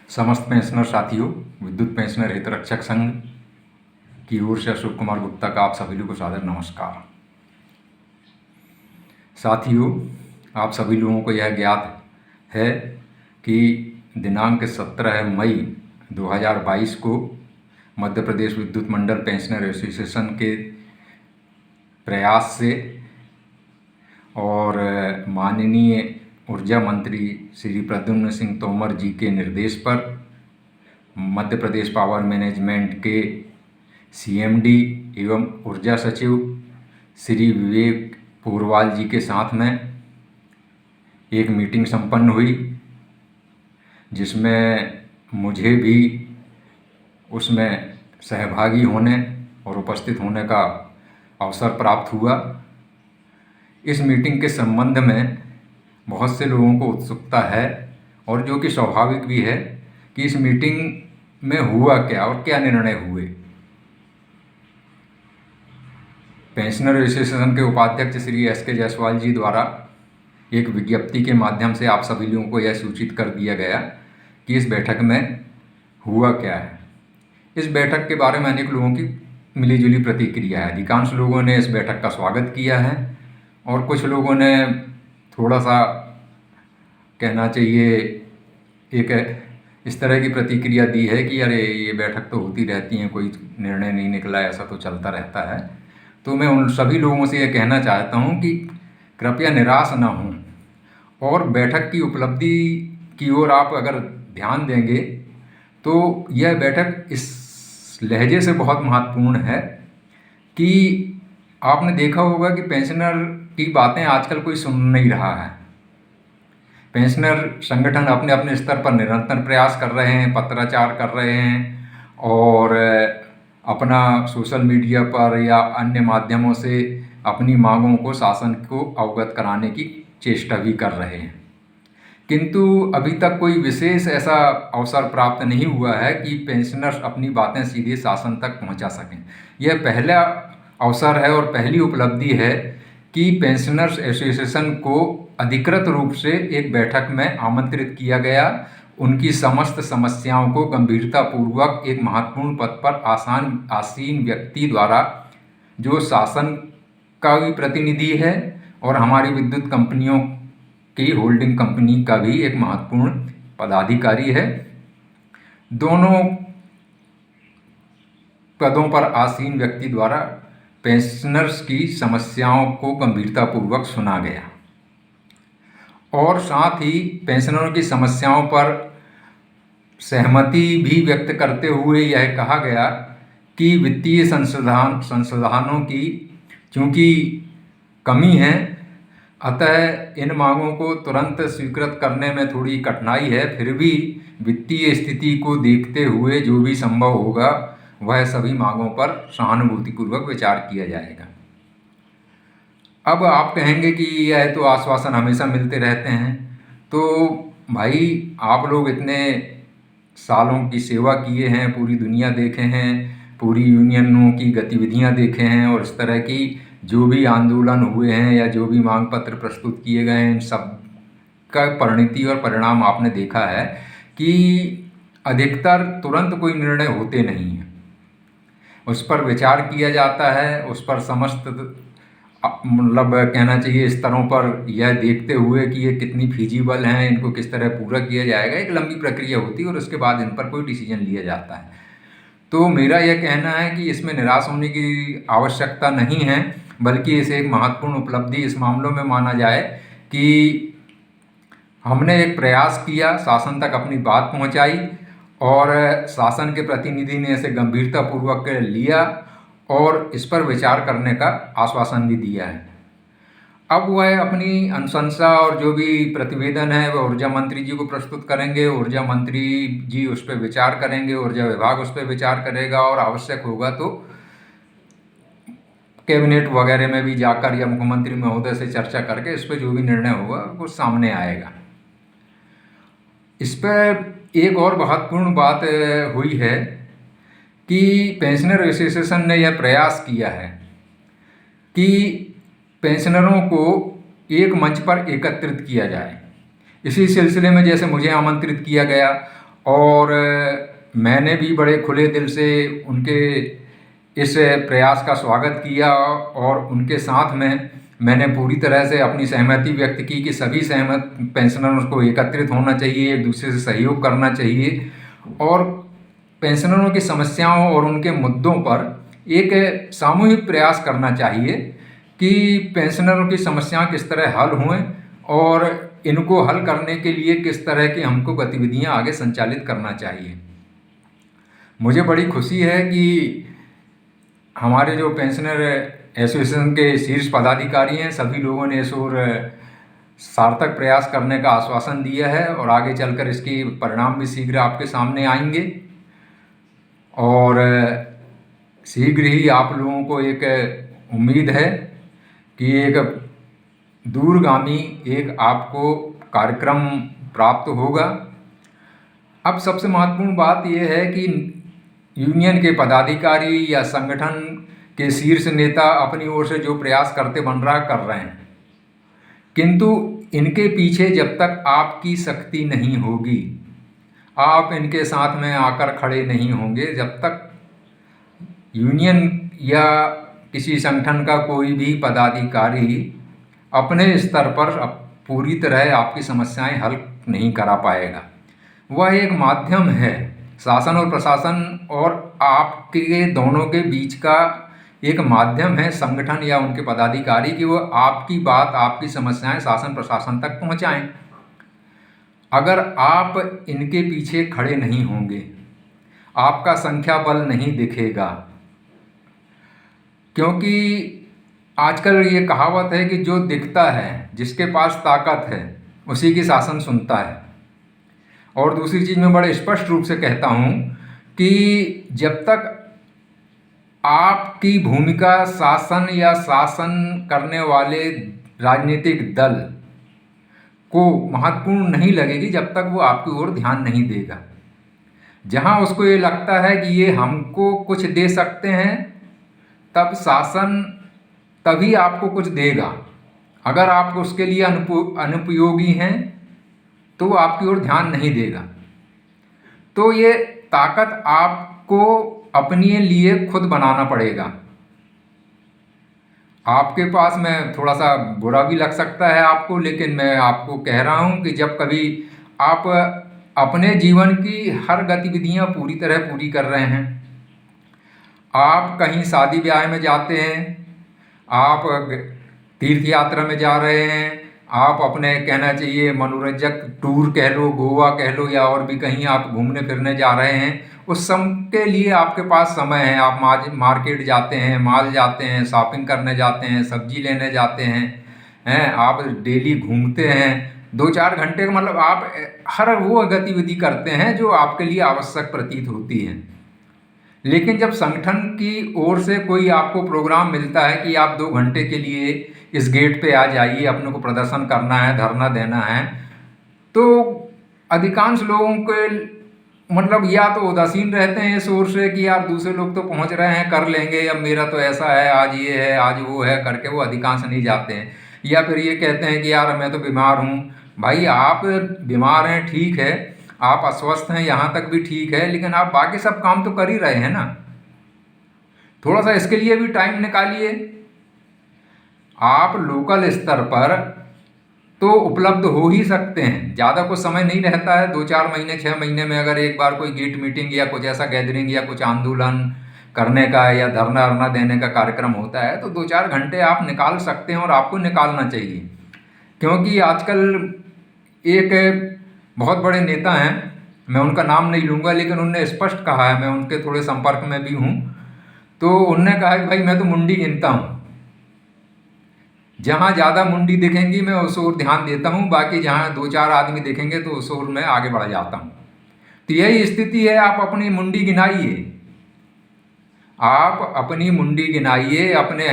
समस्त पेंशनर साथियों, विद्युत पेंशनर हितरक्षक संघ की ओर से अशोक कुमार गुप्ता का आप सभी लोगों को सादर नमस्कार। साथियों, आप सभी लोगों को यह ज्ञात है कि दिनांक 17 मई 2022 को मध्य प्रदेश विद्युत मंडल पेंशनर एसोसिएशन के प्रयास से और माननीय ऊर्जा मंत्री श्री प्रद्युम्न सिंह तोमर जी के निर्देश पर मध्य प्रदेश पावर मैनेजमेंट के सीएमडी एवं ऊर्जा सचिव श्री विवेक पूरवाल जी के साथ में एक मीटिंग संपन्न हुई, जिसमें मुझे भी उसमें सहभागी होने और उपस्थित होने का अवसर प्राप्त हुआ। इस मीटिंग के संबंध में बहुत से लोगों को उत्सुकता है और जो कि स्वाभाविक भी है कि इस मीटिंग में हुआ क्या और क्या निर्णय हुए। पेंशनर एसोसिएशन के उपाध्यक्ष श्री एस.के. जायसवाल जी द्वारा एक विज्ञप्ति के माध्यम से आप सभी लोगों को यह सूचित कर दिया गया कि इस बैठक में हुआ क्या है। इस बैठक के बारे में अनेक लोगों की मिलीजुली प्रतिक्रिया है। अधिकांश लोगों ने इस बैठक का स्वागत किया है और कुछ लोगों ने थोड़ा सा कहना चाहिए एक इस तरह की प्रतिक्रिया दी है कि अरे ये बैठक तो होती रहती है, कोई निर्णय नहीं निकला, ऐसा तो चलता रहता है। तो मैं उन सभी लोगों से ये कहना चाहता हूँ कि कृपया निराश न हों और बैठक की उपलब्धि की ओर आप अगर ध्यान देंगे तो यह बैठक इस लहजे से बहुत महत्वपूर्ण है कि आपने देखा होगा कि पेंशनर की बातें आजकल कोई सुन नहीं रहा है। पेंशनर संगठन अपने अपने स्तर पर निरंतर प्रयास कर रहे हैं, पत्राचार कर रहे हैं और अपना सोशल मीडिया पर या अन्य माध्यमों से अपनी मांगों को शासन को अवगत कराने की चेष्टा भी कर रहे हैं, किंतु अभी तक कोई विशेष ऐसा अवसर प्राप्त नहीं हुआ है कि पेंशनर्स अपनी बातें सीधे शासन तक पहुंचा सकें। यह पहला अवसर है और पहली उपलब्धि है कि पेंशनर्स एसोसिएशन को अधिकृत रूप से एक बैठक में आमंत्रित किया गया। उनकी समस्त समस्याओं को गंभीरतापूर्वक एक महत्वपूर्ण पद पर आसीन व्यक्ति द्वारा, जो शासन का भी प्रतिनिधि है और हमारी विद्युत कंपनियों की होल्डिंग कंपनी का भी एक महत्वपूर्ण पदाधिकारी है, दोनों पदों पर आसीन व्यक्ति द्वारा पेंशनर्स की समस्याओं को गंभीरतापूर्वक सुना गया और साथ ही पेंशनरों की समस्याओं पर सहमति भी व्यक्त करते हुए यह कहा गया कि वित्तीय संसाधनों की चूँकि कमी है, अतः इन मांगों को तुरंत स्वीकृत करने में थोड़ी कठिनाई है। फिर भी वित्तीय स्थिति को देखते हुए जो भी संभव होगा वह सभी मांगों पर सहानुभूतिपूर्वक विचार किया जाएगा। अब आप कहेंगे कि यह तो आश्वासन हमेशा मिलते रहते हैं, तो भाई आप लोग इतने सालों की सेवा किए हैं, पूरी दुनिया देखे हैं, पूरी यूनियनों की गतिविधियां देखे हैं और इस तरह की जो भी आंदोलन हुए हैं या जो भी मांग पत्र प्रस्तुत किए गए हैं, इन सब का परिणति और परिणाम आपने देखा है कि अधिकतर तुरंत कोई निर्णय होते नहीं हैं। उस पर विचार किया जाता है, उस पर समस्त मतलब कहना चाहिए स्तरों पर यह देखते हुए कि ये कितनी फीजिबल हैं, इनको किस तरह पूरा किया जाएगा, एक लंबी प्रक्रिया होती है और उसके बाद इन पर कोई डिसीजन लिया जाता है। तो मेरा यह कहना है कि इसमें निराश होने की आवश्यकता नहीं है, बल्कि इसे एक महत्वपूर्ण उपलब्धि इस मामलों में माना जाए कि हमने एक प्रयास किया, शासन तक अपनी बात पहुंचाई और शासन के प्रतिनिधि ने इसे गंभीरतापूर्वक लिया और इस पर विचार करने का आश्वासन भी दिया है। अब वह अपनी अनुशंसा और जो भी प्रतिवेदन है वह ऊर्जा मंत्री जी को प्रस्तुत करेंगे। ऊर्जा मंत्री जी उस पर विचार करेंगे, ऊर्जा विभाग उस पर विचार करेगा और आवश्यक होगा तो कैबिनेट वगैरह में भी जाकर या मुख्यमंत्री महोदय से चर्चा करके इस पर जो भी निर्णय होगा वो सामने आएगा। इस पर एक और महत्वपूर्ण बात हुई है कि पेंशनर एसोसिएशन ने यह प्रयास किया है कि पेंशनरों को एक मंच पर एकत्रित किया जाए। इसी सिलसिले में जैसे मुझे आमंत्रित किया गया और मैंने भी बड़े खुले दिल से उनके इस प्रयास का स्वागत किया और उनके साथ में मैंने पूरी तरह से अपनी सहमति व्यक्त की कि सभी सहमत पेंशनर्स को एकत्रित होना चाहिए, एक दूसरे से सहयोग करना चाहिए और पेंशनरों की समस्याओं और उनके मुद्दों पर एक सामूहिक प्रयास करना चाहिए कि पेंशनरों की समस्याएं किस तरह हल हों और इनको हल करने के लिए किस तरह की हमको गतिविधियां आगे संचालित करना चाहिए। मुझे बड़ी खुशी है कि हमारे जो पेंशनर एसोसिएशन के शीर्ष पदाधिकारी हैं, सभी लोगों ने इस ओर सार्थक प्रयास करने का आश्वासन दिया है और आगे चलकर इसके परिणाम भी शीघ्र आपके सामने आएंगे और शीघ्र ही आप लोगों को एक उम्मीद है कि एक दूरगामी एक आपको कार्यक्रम प्राप्त होगा। अब सबसे महत्वपूर्ण बात यह है कि यूनियन के पदाधिकारी या संगठन के शीर्ष नेता अपनी ओर से जो प्रयास करते बन रहा कर रहे हैं, किंतु इनके पीछे जब तक आपकी शक्ति नहीं होगी, आप इनके साथ में आकर खड़े नहीं होंगे, जब तक यूनियन या किसी संगठन का कोई भी पदाधिकारी अपने स्तर पर पूरी तरह आपकी समस्याएं हल नहीं करा पाएगा। वह एक माध्यम है, शासन और प्रशासन और आपके दोनों के बीच का एक माध्यम है संगठन या उनके पदाधिकारी कि वो आपकी बात, आपकी समस्याएं शासन प्रशासन तक पहुंचाएं। अगर आप इनके पीछे खड़े नहीं होंगे, आपका संख्या बल नहीं दिखेगा, क्योंकि आजकल ये कहावत है कि जो दिखता है, जिसके पास ताकत है, उसी की शासन सुनता है। और दूसरी चीज़ मैं बड़े स्पष्ट रूप से कहता हूँ कि जब तक आपकी भूमिका शासन या शासन करने वाले राजनीतिक दल को महत्वपूर्ण नहीं लगेगी, जब तक वो आपकी ओर ध्यान नहीं देगा। जहाँ उसको ये लगता है कि ये हमको कुछ दे सकते हैं, तब शासन तभी आपको कुछ देगा। अगर आप उसके लिए अनुपयोगी हैं तो आपकी ओर ध्यान नहीं देगा। तो ये ताकत आपको अपने लिए खुद बनाना पड़ेगा। आपके पास में थोड़ा सा बुरा भी लग सकता है आपको, लेकिन मैं आपको कह रहा हूँ कि जब कभी आप अपने जीवन की हर गतिविधियाँ पूरी तरह पूरी कर रहे हैं, आप कहीं शादी ब्याह में जाते हैं, आप तीर्थ यात्रा में जा रहे हैं, आप अपने कहना चाहिए मनोरंजक टूर कह लो, गोवा कह लो या और भी कहीं आप घूमने फिरने जा रहे हैं, उस समय के लिए आपके पास समय है। आप मार्केट जाते हैं, मॉल जाते हैं, शॉपिंग करने जाते हैं, सब्जी लेने जाते हैं, आप डेली घूमते हैं 2-4 घंटे का, मतलब आप हर वो गतिविधि करते हैं जो आपके लिए आवश्यक प्रतीत होती है। लेकिन जब संगठन की ओर से कोई आपको प्रोग्राम मिलता है कि आप 2 घंटे के लिए इस गेट पे आ जाइए, अपने को प्रदर्शन करना है, धरना देना है, तो अधिकांश लोगों के मतलब या तो उदासीन रहते हैं इस ओर से कि यार दूसरे लोग तो पहुंच रहे हैं, कर लेंगे, अब मेरा तो ऐसा है, आज ये है, आज वो है करके वो अधिकांश नहीं जाते हैं। या फिर ये कहते हैं कि यार मैं तो बीमार हूँ। भाई आप बीमार हैं, ठीक है, आप अस्वस्थ हैं, यहाँ तक भी ठीक है, लेकिन आप बाकी सब काम तो कर ही रहे हैं ना। थोड़ा सा इसके लिए भी टाइम निकालिए। आप लोकल स्तर पर तो उपलब्ध हो ही सकते हैं, ज़्यादा कुछ समय नहीं रहता है, 2-4 महीने 6 महीने में अगर एक बार कोई गेट मीटिंग या कुछ ऐसा गैदरिंग या कुछ आंदोलन करने का या धरना वरना देने का कार्यक्रम होता है, तो 2-4 घंटे आप निकाल सकते हैं और आपको निकालना चाहिए। क्योंकि आजकल एक बहुत बड़े नेता हैं, मैं उनका नाम नहीं लूँगा, लेकिन उनने स्पष्ट कहा है, मैं उनके थोड़े संपर्क में भी हूँ, तो उनने कहा कि भाई मैं तो मुंडी गिनता हूँ, जहाँ ज़्यादा मुंडी दिखेंगी मैं उस ओर ध्यान देता हूँ, बाकी जहाँ 2-4 आदमी दिखेंगे तो उस ओर मैं आगे बढ़ जाता हूँ। तो यही स्थिति है, आप अपनी मुंडी गिनाइए, आप अपनी मुंडी गिनाइए, अपने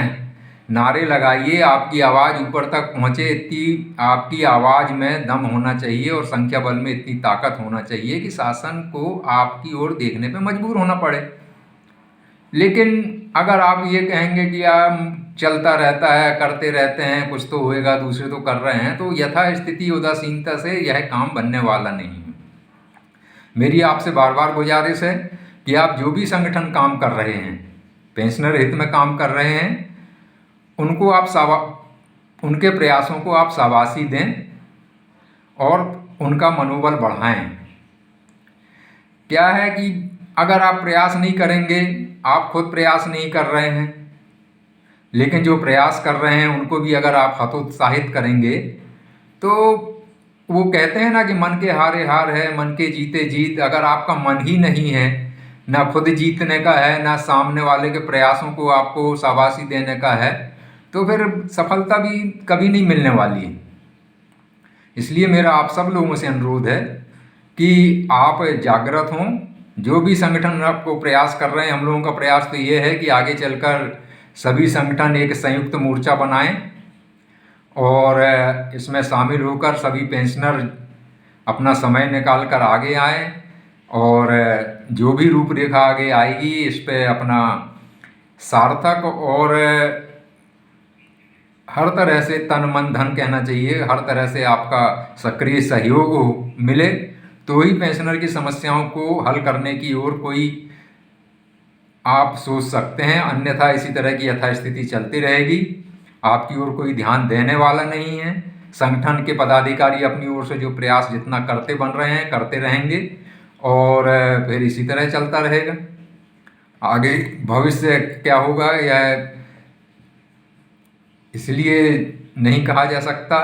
नारे लगाइए, आपकी आवाज़ ऊपर तक पहुँचे, इतनी आपकी आवाज़ में दम होना चाहिए और संख्या बल में इतनी ताकत होना चाहिए कि शासन को आपकी ओर देखने पे मजबूर होना पड़े। लेकिन अगर आप ये कहेंगे कि यार चलता रहता है, करते रहते हैं, कुछ तो होएगा, दूसरे तो कर रहे हैं, तो यथा स्थिति उदासीनता से यह काम बनने वाला नहीं है। मेरी आपसे बार बार गुजारिश है कि आप जो भी संगठन काम कर रहे हैं, पेंशनर हित में काम कर रहे हैं, उनको उनके प्रयासों को आप शाबाशी दें और उनका मनोबल बढ़ाएं। क्या है कि अगर आप प्रयास नहीं करेंगे, आप खुद प्रयास नहीं कर रहे हैं, लेकिन जो प्रयास कर रहे हैं उनको भी अगर आप हतोत्साहित करेंगे, तो वो कहते हैं ना कि मन के हारे हार है, मन के जीते जीत। अगर आपका मन ही नहीं है, ना खुद जीतने का है, ना सामने वाले के प्रयासों को आपको शाबाशी देने का है, तो फिर सफलता भी कभी नहीं मिलने वाली है। इसलिए मेरा आप सब लोगों से अनुरोध है कि आप जागृत हों। जो भी संगठन आपको प्रयास कर रहे हैं, हम लोगों का प्रयास तो ये है कि आगे चलकर सभी संगठन एक संयुक्त मोर्चा बनाएं और इसमें शामिल होकर सभी पेंशनर अपना समय निकाल कर आगे आएं और जो भी रूपरेखा आगे आएगी इस पे अपना सार्थक और हर तरह से तन मन धन कहना चाहिए, हर तरह से आपका सक्रिय सहयोग मिले, तो ही पेंशनर की समस्याओं को हल करने की ओर कोई आप सोच सकते हैं। अन्यथा इसी तरह की यथास्थिति चलती रहेगी, आपकी ओर कोई ध्यान देने वाला नहीं है। संगठन के पदाधिकारी अपनी ओर से जो प्रयास जितना करते बन रहे हैं करते रहेंगे और फिर इसी तरह चलता रहेगा। आगे भविष्य क्या होगा यह इसलिए नहीं कहा जा सकता।